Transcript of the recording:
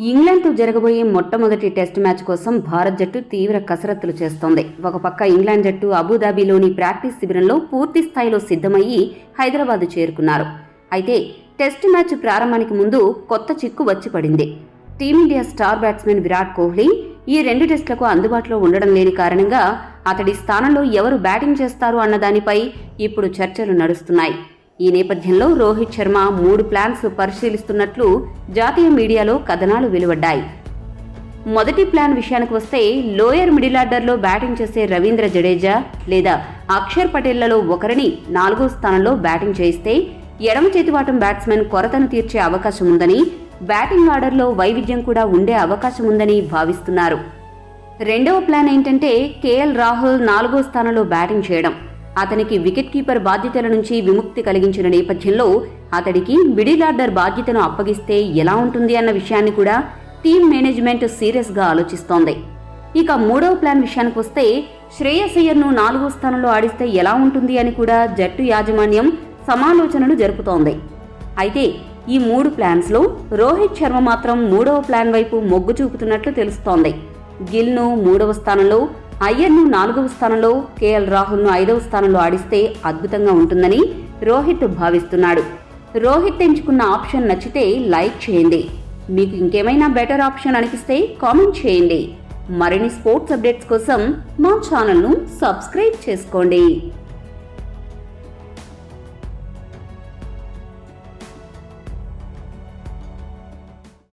ఇంగ్లాండ్తో జరగబోయే మొట్టమొదటి test match కోసం భారత్ జట్టు తీవ్ర కసరత్తులు చేస్తోంది. ఒక పక్క ఇంగ్లాండ్ జట్టు అబుదాబిలోని ప్రాక్టీస్ శిబిరంలో పూర్తి స్థాయిలో సిద్ధమయ్యి హైదరాబాద్ చేరుకున్నారు. అయితే టెస్ట్ మ్యాచ్ ప్రారంభానికి ముందు కొత్త చిక్కు వచ్చి పడింది. Team India star batsmen Virat Kohli ఈ 2 టెస్టులకు అందుబాటులో ఉండడం లేని కారణంగా అతడి స్థానంలో ఎవరు బ్యాటింగ్ చేస్తారు అన్న దానిపై ఇప్పుడు చర్చలు నడుస్తున్నాయి. ఈ నేపథ్యంలో రోహిత్ శర్మ 3 ప్లాన్స్ పరిశీలిస్తున్నట్లు జాతీయ మీడియాలో కథనాలు వెలువడ్డాయి. మొదటి ప్లాన్ విషయానికి వస్తే లోయర్ మిడిల్ ఆర్డర్లో బ్యాటింగ్ చేసే రవీంద్ర జడేజా లేదా అక్షర్ పటేళ్లలో ఒకరిని 4వ స్థానంలో బ్యాటింగ్ చేయిస్తే ఎడమ చేతివాటం బ్యాట్స్మెన్ కొరతను తీర్చే అవకాశం ఉందని, బ్యాటింగ్ ఆర్డర్లో వైవిధ్యం కూడా ఉండే అవకాశం ఉందని భావిస్తున్నారు. రెండవ ప్లాన్ ఏంటంటే కేఎల్ రాహుల్ 4వ స్థానంలో బ్యాటింగ్ చేయడం. అతనికి వికెట్ కీపర్ బాధ్యతల నుంచి విముక్తి కలిగించిన నేపథ్యంలో అతడికి మిడిల్ ఆర్డర్ బాధ్యతను అప్పగిస్తే ఎలా ఉంటుంది అన్న విషయాన్ని కూడా టీమ్ మేనేజ్మెంట్ సీరియస్గా ఆలోచిస్తోంది. ఇక 3వ ప్లాన్ విషయానికి వస్తే శ్రేయస్ అయ్యర్ను 4వ స్థానంలో ఆడిస్తే ఎలా ఉంటుంది అని కూడా జట్టు యాజమాన్యం సమాలోచనలు జరుపుతోంది. అయితే ఈ 3 ప్లాన్స్లో రోహిత్ శర్మ మాత్రం 3వ ప్లాన్ వైపు మొగ్గు చూపుతున్నట్లు తెలుస్తోంది. గిల్ను 3వ స్థానంలో, అయ్యర్ను 4వ స్థానంలో, కేఎల్ రాహుల్ను 5వ స్థానంలో ఆడిస్తే అద్భుతంగా ఉంటుందని రోహిత్ భావిస్తున్నాడు. రోహిత్ ఎంచుకున్న ఆప్షన్ నచ్చితే లైక్ చేయండి. మీకు ఇంకేమైనా బెటర్ ఆప్షన్ అనిపిస్తే కామెంట్ చేయండి. మరిన్ని స్పోర్ట్స్ అప్డేట్స్ కోసం మా ఛానల్ను సబ్స్క్రైబ్ చేసుకోండి.